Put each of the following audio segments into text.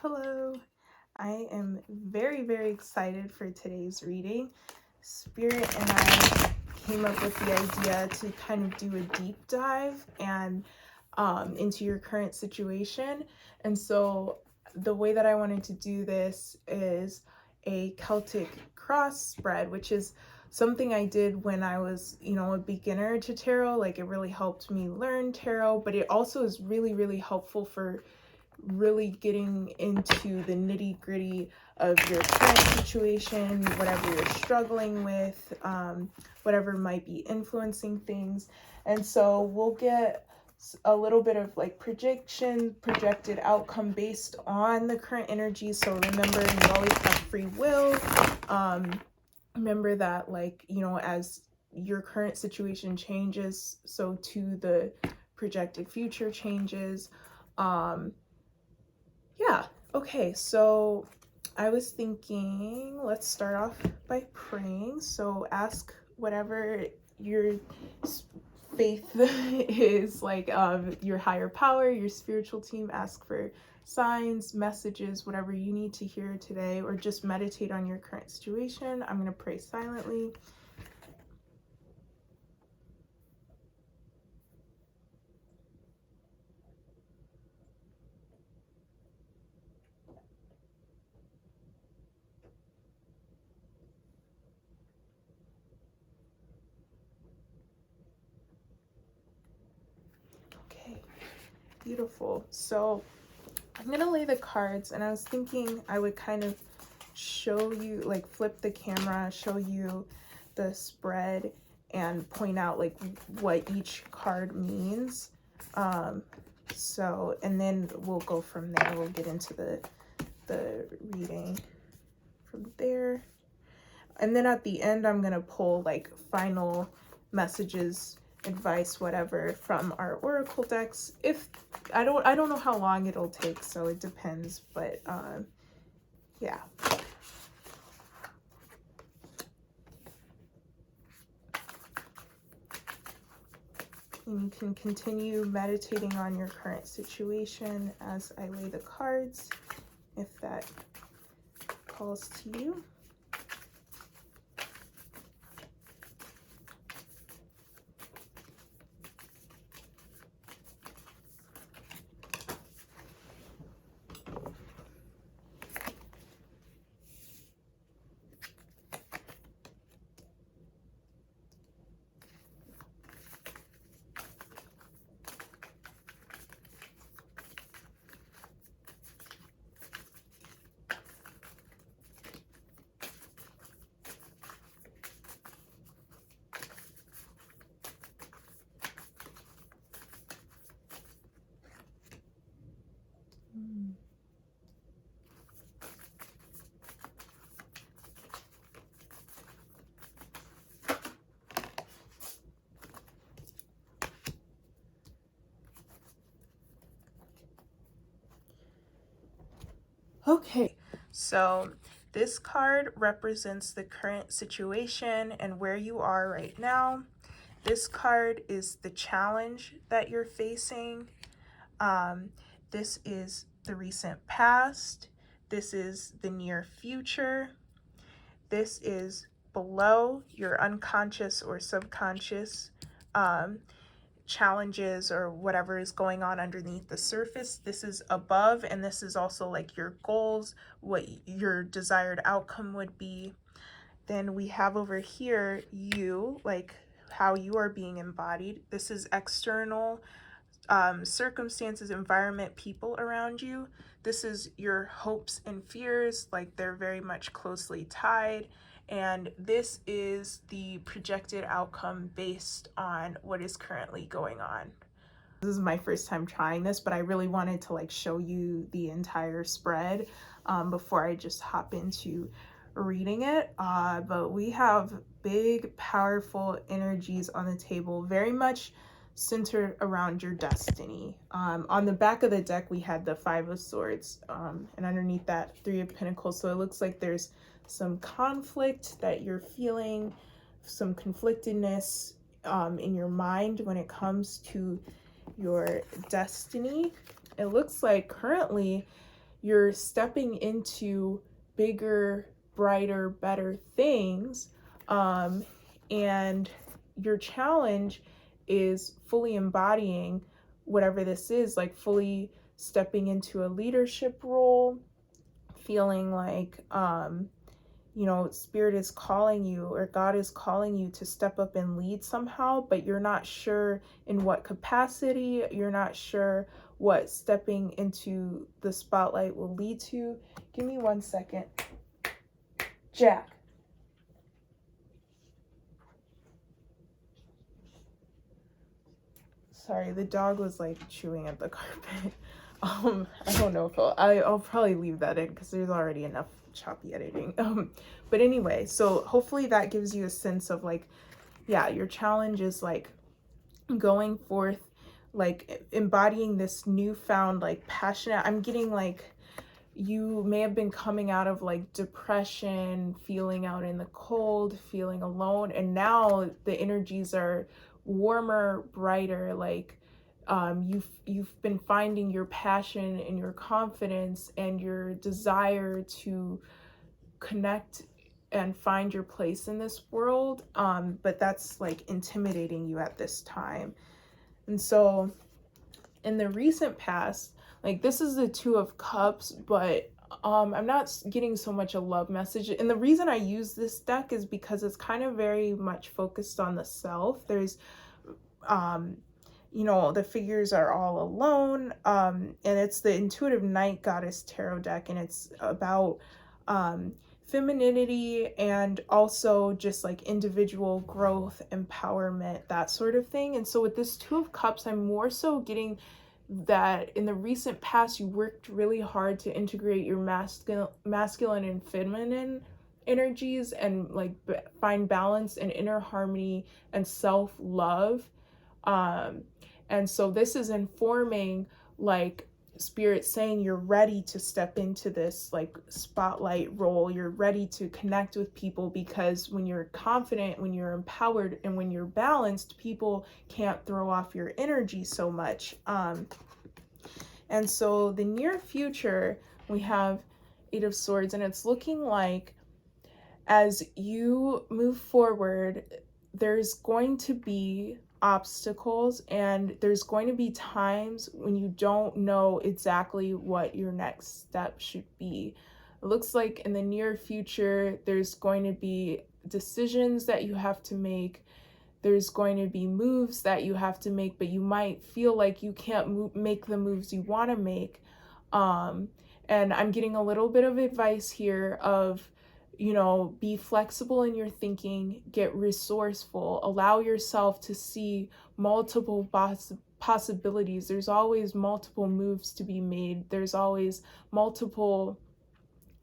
Hello, I am very excited for today's reading. Spirit and I came up with the idea to kind of do a deep dive and into your current situation. And so the way that I wanted to do this is a Celtic cross spread, which is something I did when I was, a beginner to tarot. Like, it really helped me learn tarot, but it also is really helpful for really getting into the nitty-gritty of your current situation, whatever you're struggling with, whatever might be influencing things. And so we'll get a little bit of like projected outcome based on the current energy. So remember, you always have free will. Remember that, as your current situation changes, so too the projected future changes. Yeah, okay, so I was thinking, let's start off by praying. So ask whatever your faith is, like your higher power, your spiritual team. Ask for signs, messages, whatever you need to hear today, or just meditate on your current situation. I'm going to pray silently. Okay, beautiful. So I'm gonna lay the cards, and I was thinking I would kind of show you, like flip the camera, show you the spread and point out like what each card means. And then we'll go from there. We'll get into the reading from there. And then at the end, I'm gonna pull like final messages, advice, whatever, from our oracle decks. If I don't know how long it'll take, so it depends, but yeah. And you can continue meditating on your current situation as I lay the cards, if that calls to you. Okay, so this card represents the current situation and where you are right now. This card is the challenge that you're facing. This is the recent past. This is the near future. This is below your unconscious or subconscious challenges or whatever is going on underneath the surface. This is above, and this is also like your goals, what your desired outcome would be. Then we have over here you, like how you are being embodied. This is external circumstances, environment, people around you. This is your hopes and fears, like they're very much closely tied. And this is the projected outcome based on what is currently going on. This is my first time trying this, but I really wanted to like show you the entire spread before I just hop into reading it. But we have big, powerful energies on the table, very much centered around your destiny. On the back of the deck, we had the Five of Swords, and underneath that, Three of Pentacles. So it looks like there's some conflict that you're feeling, some conflictedness in your mind when it comes to your destiny. It looks like currently you're stepping into bigger, brighter, better things. And your challenge is fully embodying whatever this is, like fully stepping into a leadership role, feeling like spirit is calling you, or God is calling you to step up and lead somehow, but you're not sure in what capacity, you're not sure what stepping into the spotlight will lead to. Give me 1 second. Jack. Sorry, the dog was like chewing at the carpet. I don't know if I'll probably leave that in because there's already enough choppy editing. But anyway, so hopefully that gives you a sense of like, yeah, your challenge is like going forth, like embodying this newfound like passionate. I'm getting like you may have been coming out of like depression, feeling out in the cold, feeling alone, and now the energies are warmer, brighter, like you've been finding your passion and your confidence and your desire to connect and find your place in this world, but that's like intimidating you at this time. And so in the recent past, like this is the Two of Cups, but I'm not getting so much a love message. And the reason I use this deck is because it's kind of very much focused on the self. There's the figures are all alone, and it's the Intuitive Night Goddess Tarot deck, and it's about femininity and also just like individual growth, empowerment, that sort of thing. And so with this Two of Cups, I'm more so getting that in the recent past you worked really hard to integrate your masculine and feminine energies and like find balance and inner harmony and self-love. And so this is informing like spirit saying you're ready to step into this like spotlight role. You're ready to connect with people, because when you're confident, when you're empowered, and when you're balanced, people can't throw off your energy so much. And so the near future, we have Eight of Swords, and it's looking like as you move forward, there's going to be obstacles, and there's going to be times when you don't know exactly what your next step should be. It looks like in the near future, there's going to be decisions that you have to make. There's going to be moves that you have to make, but you might feel like you can't make the moves you want to make. And I'm getting a little bit of advice here of, be flexible in your thinking, get resourceful, allow yourself to see multiple possibilities. There's always multiple moves to be made. There's always multiple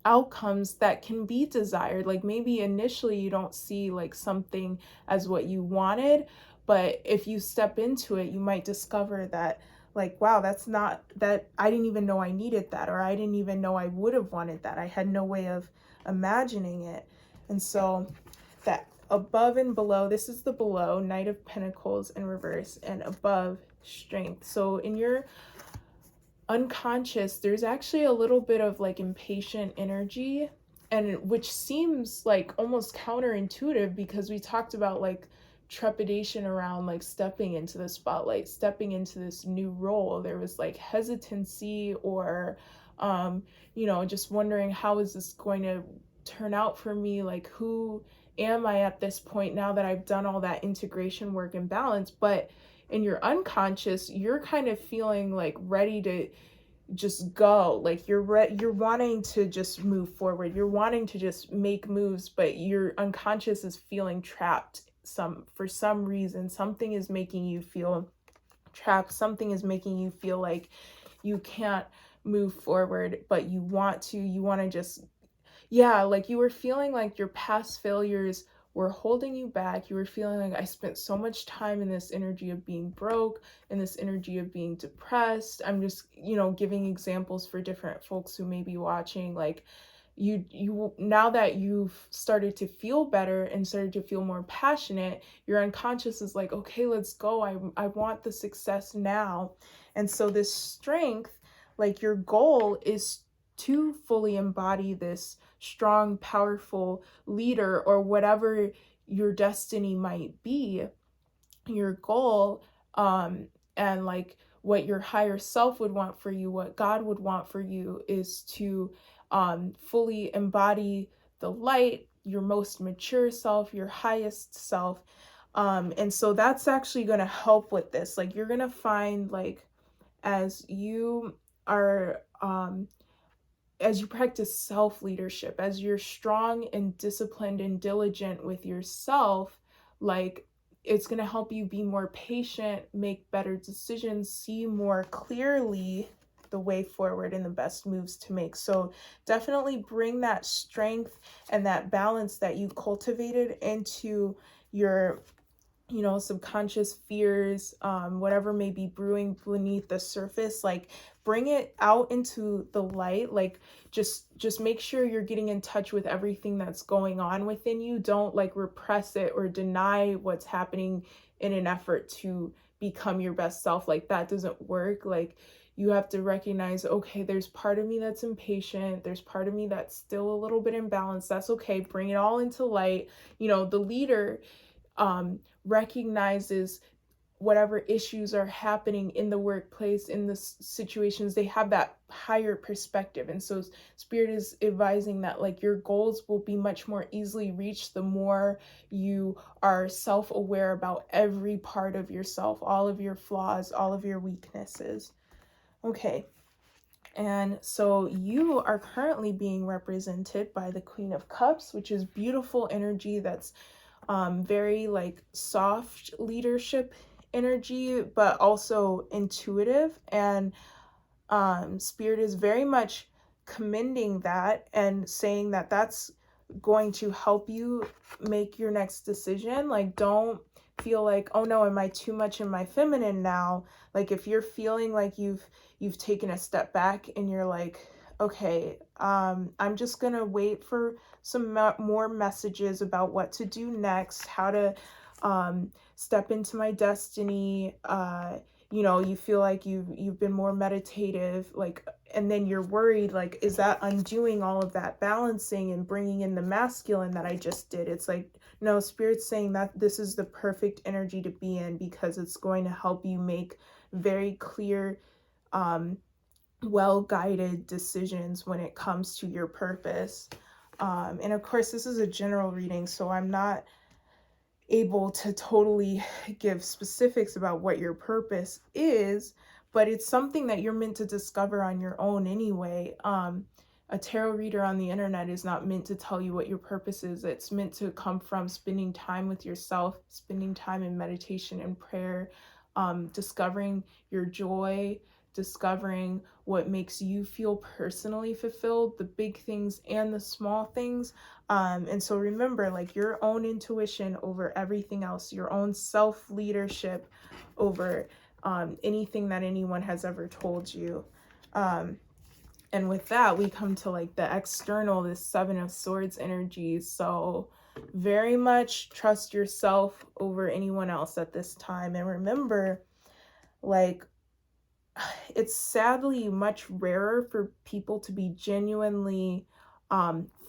outcomes that can be desired. Like maybe initially you don't see like something as what you wanted, but if you step into it, you might discover that like, wow, that's not that, I didn't even know I needed that, or I didn't even know I would have wanted that. I had no way of imagining it. And so that above and below, this is the below, Knight of Pentacles in reverse, and above, Strength. So in your unconscious, there's actually a little bit of like impatient energy, and which seems like almost counterintuitive, because we talked about like trepidation around like stepping into the spotlight, stepping into this new role. There was like hesitancy, or just wondering, how is this going to turn out for me? Like, who am I at this point now that I've done all that integration work and balance? But in your unconscious, you're kind of feeling like ready to just go. Like you're wanting to just move forward. You're wanting to just make moves, but your unconscious is feeling trapped. For some reason, something is making you feel trapped. Something is making you feel like you can't move forward, but you want to just, like you were feeling like your past failures were holding you back. You were feeling like, I spent so much time in this energy of being broke, in this energy of being depressed. I'm just, giving examples for different folks who may be watching. Like you now that you've started to feel better and started to feel more passionate, your unconscious is like, okay, let's go. I want the success now. And so this strength, like your goal is to fully embody this strong, powerful leader, or whatever your destiny might be, your goal, and like what your higher self would want for you, what God would want for you, is to fully embody the light, your most mature self, your highest self. And so that's actually going to help with this. Like, you're going to find, like, as you are as you practice self leadership, as you're strong and disciplined and diligent with yourself, like, it's going to help you be more patient, make better decisions, see more clearly the way forward and the best moves to make. So definitely bring that strength and that balance that you cultivated into your, subconscious fears, whatever may be brewing beneath the surface. Like, bring it out into the light. Like, just make sure you're getting in touch with everything that's going on within you. Don't like repress it or deny what's happening in an effort to become your best self. Like, that doesn't work. Like, you have to recognize, okay, there's part of me that's impatient, there's part of me that's still a little bit imbalanced. That's okay. Bring it all into light. The leader recognizes whatever issues are happening in the workplace, in the situations. They have that higher perspective. And so Spirit is advising that, like, your goals will be much more easily reached the more you are self-aware about every part of yourself, all of your flaws, all of your weaknesses. Okay. And so you are currently being represented by the Queen of Cups, which is beautiful energy. That's very like soft leadership energy, but also intuitive. And Spirit is very much commending that and saying that that's going to help you make your next decision. Like, don't feel like, oh no, am I too much in my feminine now? Like, if you're feeling like you've taken a step back and you're like, okay, I'm just gonna wait for some more messages about what to do next, how to step into my destiny. You feel like you've been more meditative, like, and then you're worried, like, is that undoing all of that balancing and bringing in the masculine that I just did? It's like, no, Spirit's saying that this is the perfect energy to be in, because it's going to help you make very clear, well-guided decisions when it comes to your purpose. And of course, this is a general reading, so I'm not able to totally give specifics about what your purpose is, but it's something that you're meant to discover on your own anyway. A tarot reader on the internet is not meant to tell you what your purpose is. It's meant to come from spending time with yourself, spending time in meditation and prayer, discovering your joy, discovering what makes you feel personally fulfilled, the big things and the small things. And so remember, like, your own intuition over everything else, your own self-leadership over anything that anyone has ever told you. And with that, we come to like the external, this Seven of Swords energy. So very much trust yourself over anyone else at this time. And remember, like, it's sadly much rarer for people to be genuinely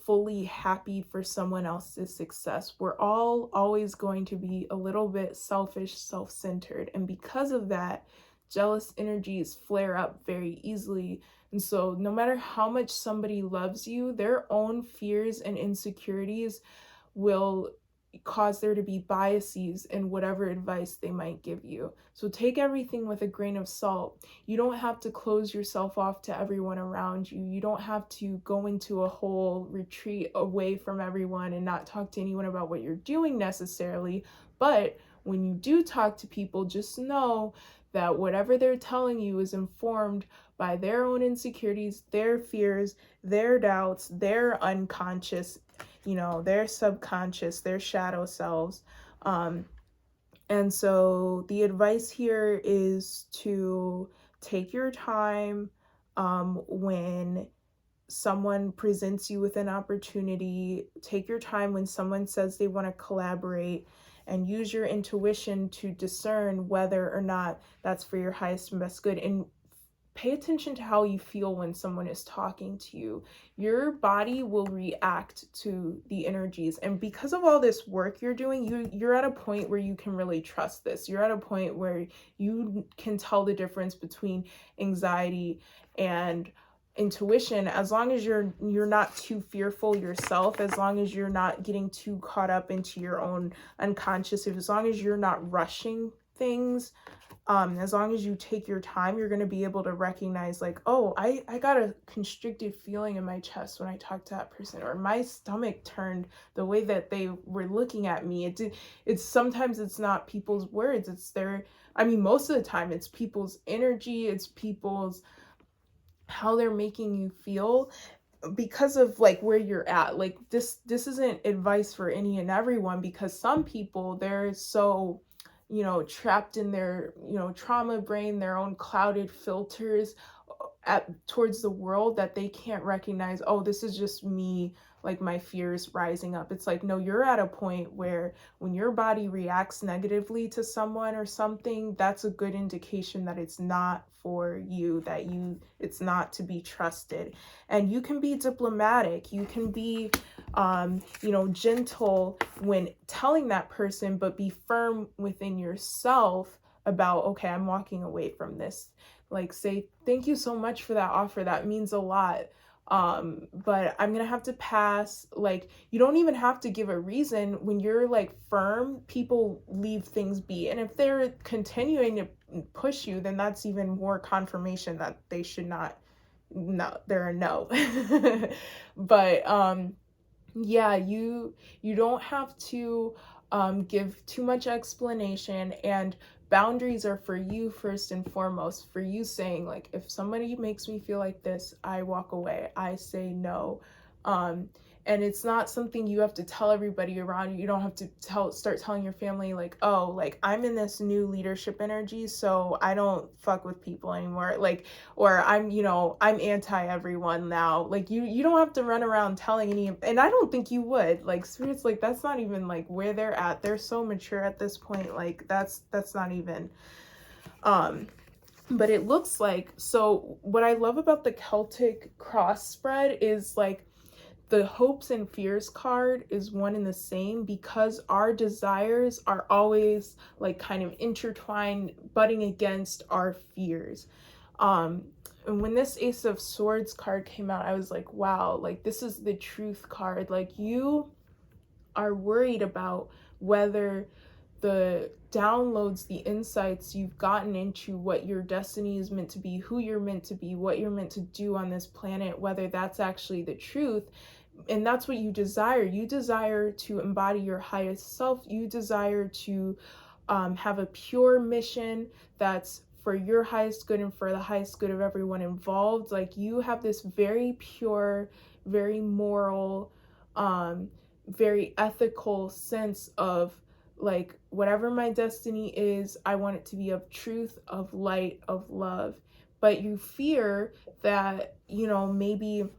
fully happy for someone else's success. We're all always going to be a little bit selfish, self-centered, and because of that, jealous energies flare up very easily. And so no matter how much somebody loves you, their own fears and insecurities will cause there to be biases in whatever advice they might give you. So take everything with a grain of salt. You don't have to close yourself off to everyone around you. You don't have to go into a whole retreat away from everyone and not talk to anyone about what you're doing necessarily. But when you do talk to people, just know that whatever they're telling you is informed by their own insecurities, their fears, their doubts, their unconscious, their subconscious, their shadow selves. And so the advice here is to take your time when someone presents you with an opportunity. Take your time when someone says they want to collaborate, and use your intuition to discern whether or not that's for your highest and best good. And pay attention to how you feel when someone is talking to you. Your body will react to the energies. And because of all this work you're doing, you're at a point where you can really trust this. You're at a point where you can tell the difference between anxiety and intuition, as long as you're not too fearful yourself, as long as you're not getting too caught up into your own unconscious, as long as you're not rushing things, as long as you take your time, you're going to be able to recognize, like, oh, I got a constricted feeling in my chest when I talked to that person, or my stomach turned the way that they were looking at me. It's sometimes it's not people's words, it's their, I mean, most of the time it's people's energy, it's people's, how they're making you feel, because of like where you're at. Like this isn't advice for any and everyone, because some people, they're so, you know, trapped in their, you know, trauma brain, their own clouded filters at towards the world, that they can't recognize, oh, this is just me, like my fears rising up. It's like, no, you're at a point where when your body reacts negatively to someone or something, that's a good indication that it's not for you, that it's not to be trusted. And you can be diplomatic, you can be you know, gentle when telling that person, but be firm within yourself about, okay, I'm walking away from this. Like, say, thank you so much for that offer, that means a lot, but I'm gonna have to pass. Like, you don't even have to give a reason. When you're like firm, people leave things be, and if they're continuing to push you, then that's even more confirmation that they should not, no, they're a no. But yeah, you don't have to give too much explanation, and boundaries are for you first and foremost, for you saying, like, if somebody makes me feel like this, I walk away, I say no. um and it's not something you have to tell everybody around you. You don't have to start telling your family, like, oh, like, I'm in this new leadership energy, so I don't fuck with people anymore, like, or I'm, you know, I'm anti everyone now. Like, you don't have to run around telling any, and I don't think you would. Like, spirits, like, that's not even like where they're at. They're so mature at this point, like that's not even but it looks like, so what I love about the Celtic cross spread is, like, the hopes and fears card is one and the same, because our desires are always like kind of intertwined, butting against our fears. And when this Ace of Swords card came out, I was like, wow, like, this is the truth card. Like, you are worried about whether the downloads, the insights you've gotten into what your destiny is meant to be, who you're meant to be, what you're meant to do on this planet, whether that's actually the truth. And that's what you desire. You desire to embody your highest self. You desire to have a pure mission that's for your highest good and for the highest good of everyone involved. Like, you have this very pure, very moral, very ethical sense of, like, whatever my destiny is, I want it to be of truth, of light, of love. But you fear that, you know, maybe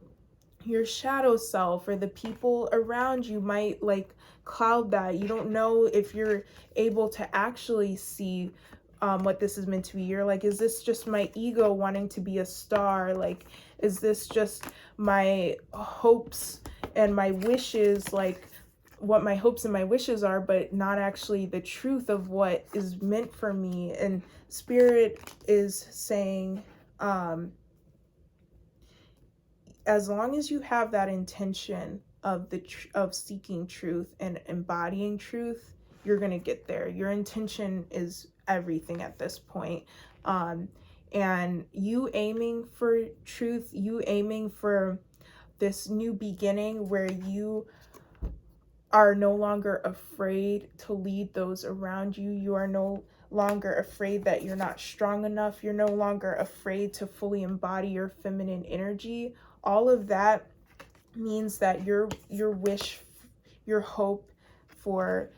your shadow self or the people around you might like cloud that. You don't know if you're able to actually see what this is meant to be. You're like, is this just my ego wanting to be a star? Like, is this just my hopes and my wishes, like what my hopes and my wishes are, but not actually the truth of what is meant for me? And Spirit is saying, as long as you have that intention of of seeking truth and embodying truth, you're gonna get there. Your intention is everything at this point. And you aiming for truth, you aiming for this new beginning where you are no longer afraid to lead those around you. You are no longer afraid that you're not strong enough. You're no longer afraid to fully embody your feminine energy. All of that means that your wish, your hope for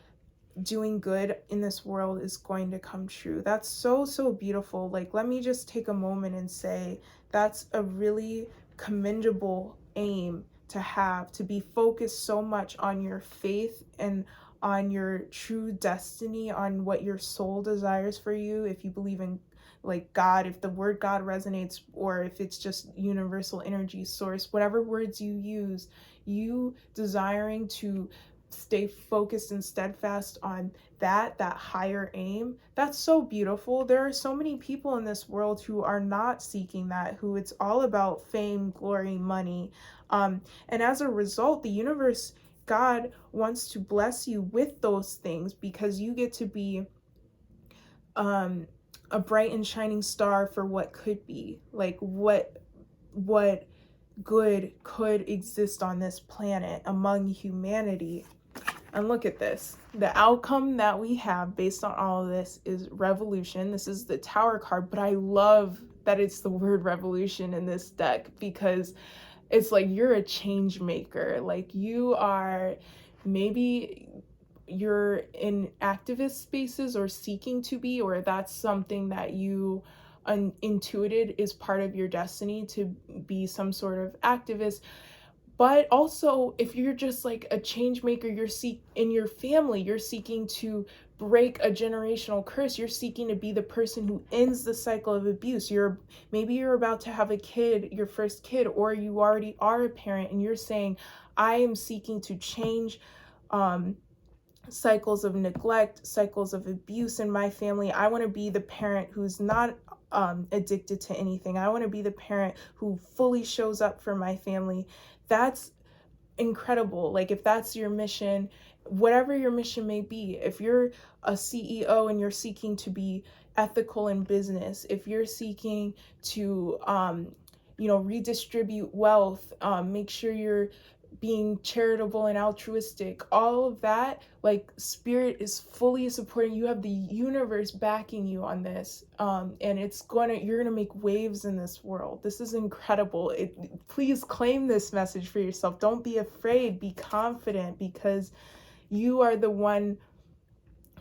doing good in this world is going to come true. That's so, so beautiful. Like, let me just take a moment and say that's a really commendable aim to have, to be focused so much on your faith and on your true destiny, on what your soul desires for you. If you believe in like God, if the word God resonates, or if it's just universal energy source, whatever words you use, you desiring to stay focused and steadfast on that higher aim, that's so beautiful. There are so many people in this world who are not seeking that, who it's all about fame, glory, money. And as a result, the universe, God wants to bless you with those things, because you get to be a bright and shining star for what could be, like what good could exist on this planet among humanity. And look at this. The outcome that we have based on all of this is revolution. This is the Tower card, but I love that it's the word revolution in this deck, because it's like you're a change maker. Like you are, maybe you're in activist spaces or seeking to be, or that's something that you intuited is part of your destiny, to be some sort of activist. But also, if you're just like a change maker, in your family, you're seeking to break a generational curse. You're seeking to be the person who ends the cycle of abuse. Maybe you're about to have a kid, your first kid, or you already are a parent, and you're saying, I am seeking to change cycles of neglect, cycles of abuse in my family. I want to be the parent who's not addicted to anything. I want to be the parent who fully shows up for my family. That's incredible. Like if that's your mission, whatever your mission may be, if you're a CEO and you're seeking to be ethical in business, if you're seeking to redistribute wealth, make sure you're being charitable and altruistic, all of that, like spirit is fully supporting you. Have the universe backing you on this, and you're gonna make waves in this world. This is incredible. Please claim this message for yourself. Don't be afraid, be confident, because you are the one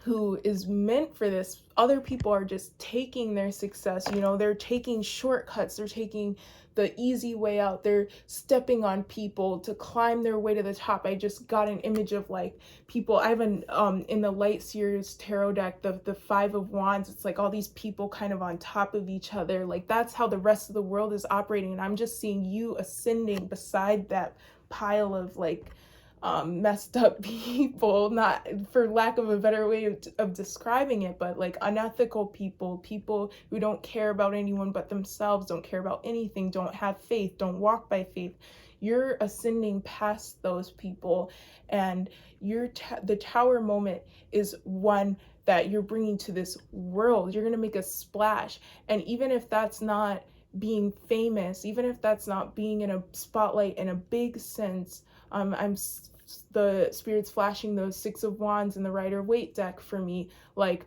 who is meant for this. Other people are just taking their success, they're taking shortcuts, they're taking the easy way out, they're stepping on people to climb their way to the top. I just got an image of like people, I have in the Light Series tarot deck, the Five of Wands, it's like all these people kind of on top of each other. Like that's how the rest of the world is operating, and I'm just seeing you ascending beside that pile of like messed up people, not for lack of a better way of describing it, but like unethical people who don't care about anyone but themselves, don't care about anything, don't have faith, don't walk by faith. You're ascending past those people, and the Tower moment is one that you're bringing to this world. You're going to make a splash, and even if that's not being famous, even if that's not being in a spotlight in a big sense, the spirit's flashing those Six of Wands in the Rider-Waite deck for me. Like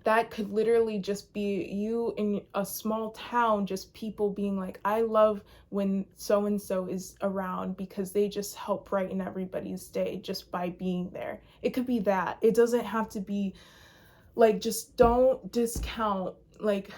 that could literally just be you in a small town, just people being like, I love when so-and-so is around because they just help brighten everybody's day just by being there. It could be that. It doesn't have to be like, just don't discount, like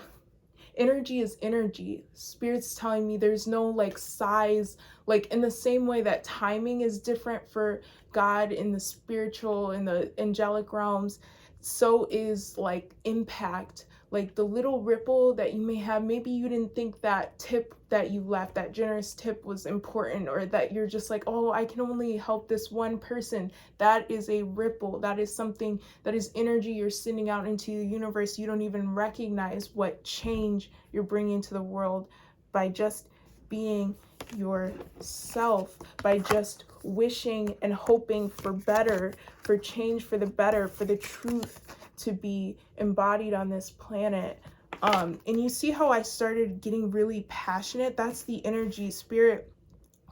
energy is energy. Spirit's telling me there's no like size, like in the same way that timing is different for God in the spiritual, in the angelic realms, so is like impact. Like the little ripple that you may have, maybe you didn't think that tip that you left, that generous tip was important, or that you're just like, oh, I can only help this one person. That is a ripple. That is something, that is energy you're sending out into the universe. You don't even recognize what change you're bringing to the world by just being yourself, by just wishing and hoping for better, for change, for the better, for the truth to be embodied on this planet. And you see how I started getting really passionate? That's the energy. Spirit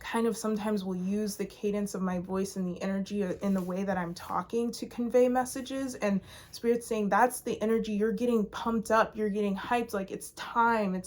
kind of sometimes will use the cadence of my voice and the energy in the way that I'm talking to convey messages, and Spirit's saying that's the energy. You're getting pumped up, you're getting hyped, like it's time.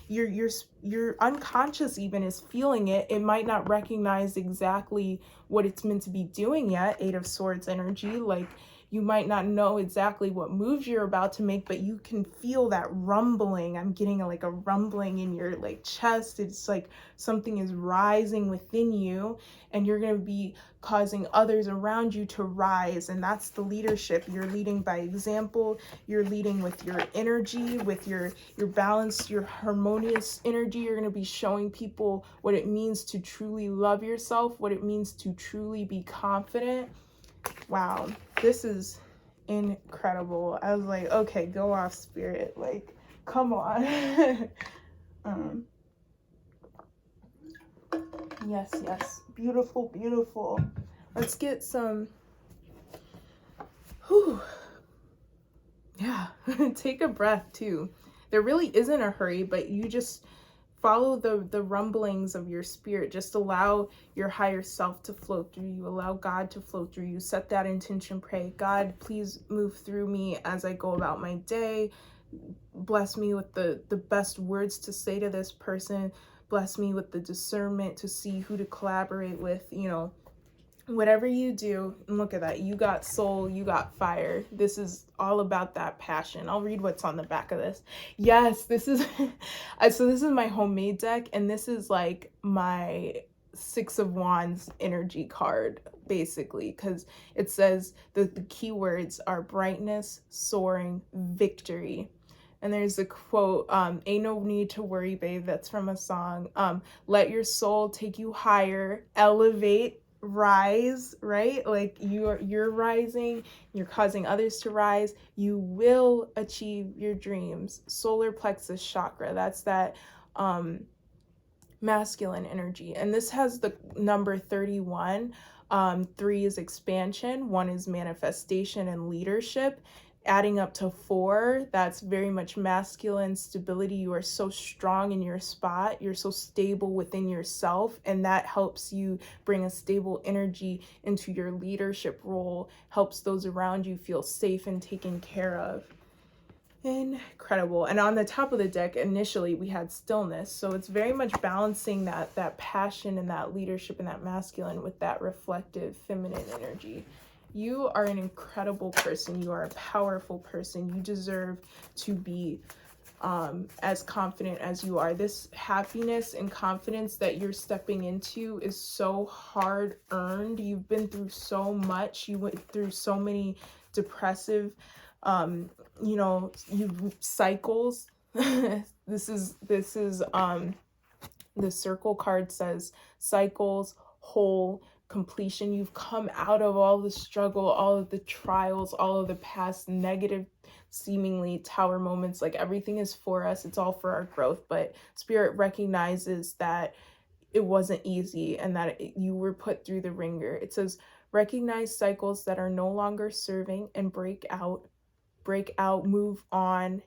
Your unconscious even is feeling it. It might not recognize exactly what it's meant to be doing yet. Eight of Swords energy, like You might not know exactly what moves you're about to make, but you can feel that rumbling. I'm getting like a rumbling in your like chest. It's like something is rising within you, and you're going to be causing others around you to rise. And that's the leadership. You're leading by example. You're leading with your energy, with your balanced, your harmonious energy. You're going to be showing people what it means to truly love yourself, what it means to truly be confident. Wow, this is incredible. I was like, okay, go off, spirit. Like, come on. Yes, yes. Beautiful, beautiful. Let's get some. Whew. Yeah, take a breath too. There really isn't a hurry, but you just follow the rumblings of your spirit. Just allow your higher self to flow through you. Allow God to flow through you. Set that intention. Pray, God, please move through me as I go about my day. Bless me with the best words to say to this person. Bless me with the discernment to see who to collaborate with, you know. Whatever you do, and look at that, you got soul, you got fire. This is all about that passion. I'll read what's on the back of this. Yes, this is so this is my homemade deck, and this is like my Six of Wands energy card, basically, because it says that the keywords are brightness, soaring, victory. And there's a quote, ain't no need to worry, babe. That's from a song. Let your soul take you higher, elevate, rise, right? Like you're rising, you're causing others to rise. You will achieve your dreams. Solar plexus chakra, that's that masculine energy. And this has the number 31. 3 is expansion, 1 is manifestation and leadership. Adding up to 4, that's very much masculine stability. You are so strong in your spot. You're so stable within yourself, and that helps you bring a stable energy into your leadership role, helps those around you feel safe and taken care of. Incredible. And on the top of the deck, initially we had stillness, so it's very much balancing that passion and that leadership and that masculine with that reflective feminine energy. You are an incredible person. You are a powerful person. You deserve to be as confident as you are. This happiness and confidence that you're stepping into is so hard earned. You've been through so much. You went through so many depressive you know, you cycles. This is the circle card says cycles, whole, completion. You've come out of all the struggle, all of the trials, all of the past negative seemingly tower moments. Like everything is for us, it's all for our growth, but spirit recognizes that it wasn't easy and that you were put through the ringer. It says recognize cycles that are no longer serving and break out, move on.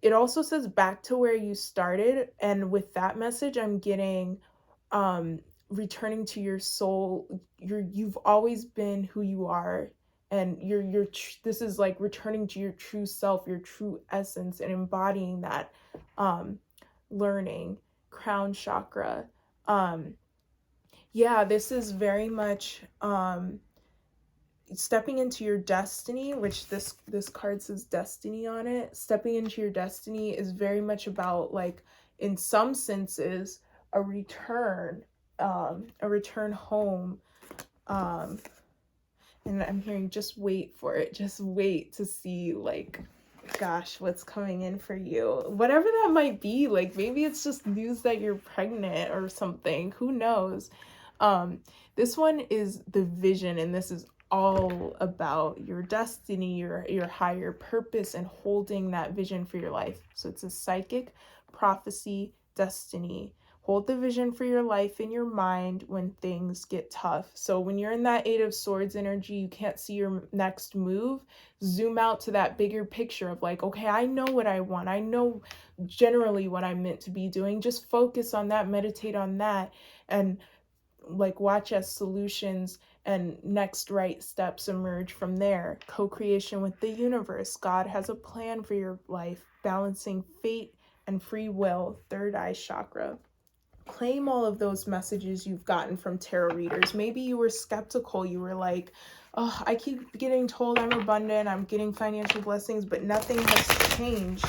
It also says back to where you started, and with that message I'm getting returning to your soul. You've always been who you are, and this is like returning to your true self, your true essence, and embodying that. Learning, crown chakra. Yeah, this is very much stepping into your destiny, which this card says destiny on it. Stepping into your destiny is very much about, like, in some senses, a return home. And I'm hearing just wait for it, just wait to see, like, gosh, what's coming in for you, whatever that might be. Like maybe it's just news that you're pregnant or something, who knows. This one is the vision, and this is all about your destiny, your higher purpose, and holding that vision for your life. So it's a psychic prophecy destiny. Hold the vision for your life in your mind when things get tough. So when you're in that 8 of Swords energy, you can't see your next move. Zoom out to that bigger picture of like, okay, I know what I want. I know generally what I'm meant to be doing. Just focus on that, meditate on that, and like watch as solutions and next right steps emerge from there. Co-creation with the universe. God has a plan for your life, balancing fate and free will, third eye chakra. Claim all of those messages you've gotten from tarot readers. Maybe you were skeptical. You were like, oh, I keep getting told I'm abundant, I'm getting financial blessings, but nothing has changed.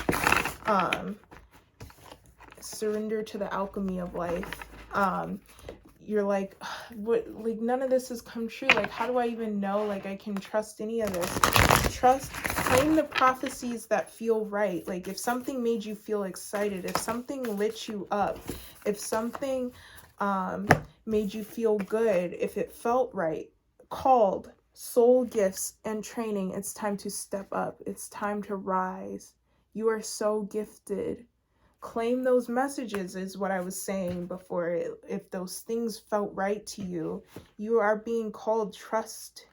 Surrender to the alchemy of life. You're like, what, like none of this has come true. Like, how do I even know like I can trust any of this? Claim the prophecies that feel right. Like if something made you feel excited, if something lit you up, if something made you feel good, if it felt right, called, soul gifts and training, it's time to step up. It's time to rise. You are so gifted. Claim those messages is what I was saying before. If those things felt right to you, you are being called. Trust.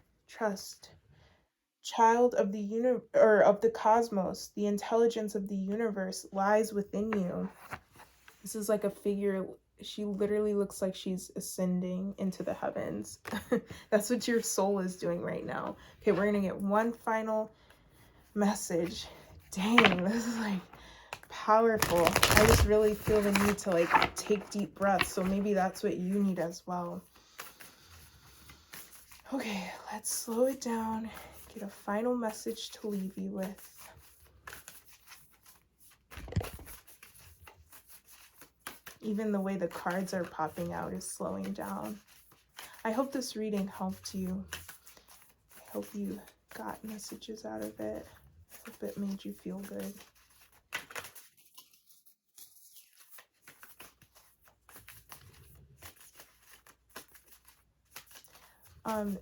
Child of the or of the cosmos, the intelligence of the universe lies within you. This is like a figure. She literally looks like she's ascending into the heavens. That's what your soul is doing right now. Okay, we're gonna get one final message. Dang, this is like powerful. I just really feel the need to like take deep breaths, so maybe that's what you need as well. Okay, let's slow it down, get a final message to leave you with. Even the way the cards are popping out is slowing down. I hope this reading helped you. I hope you got messages out of it. I hope it made you feel good.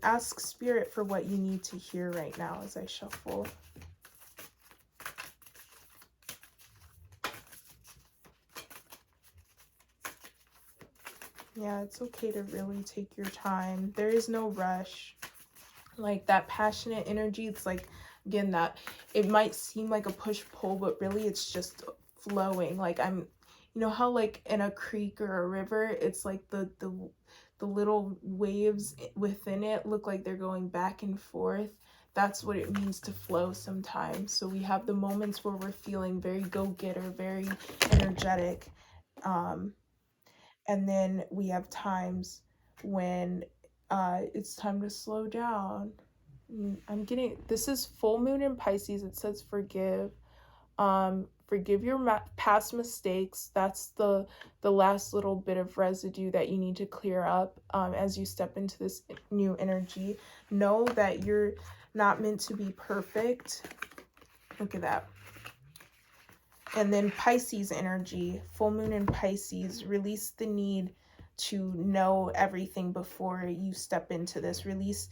Ask Spirit for what you need to hear right now as I shuffle. Yeah, it's okay to really take your time. There is no rush. Like that passionate energy, it's like, again, that it might seem like a push-pull, but really it's just flowing. Like you know how like in a creek or a river, it's like the little waves within it look like they're going back and forth. That's what it means to flow sometimes. So we have the moments where we're feeling very go-getter, very energetic. And then we have times when it's time to slow down. This is full moon in Pisces. It says forgive. Forgive your past mistakes. That's the last little bit of residue that you need to clear up as you step into this new energy. Know that you're not meant to be perfect. Look at that. And then Pisces energy, full moon in Pisces, release the need to know everything before you step into this. Release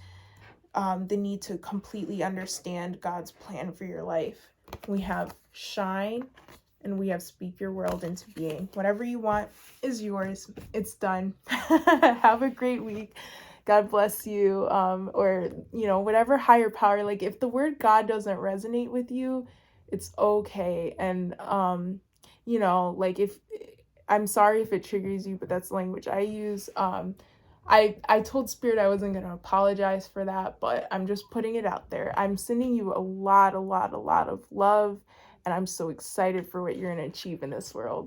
the need to completely understand God's plan for your life. We have shine and we have speak your world into being. Whatever you want is yours. It's done. Have a great week. God bless you. Or, you know, whatever higher power, like if the word God doesn't resonate with you, it's okay. And, you know, like if I'm sorry if it triggers you, but that's the language I use. I told Spirit I wasn't going to apologize for that, but I'm just putting it out there. I'm sending you a lot of love, and I'm so excited for what you're going to achieve in this world.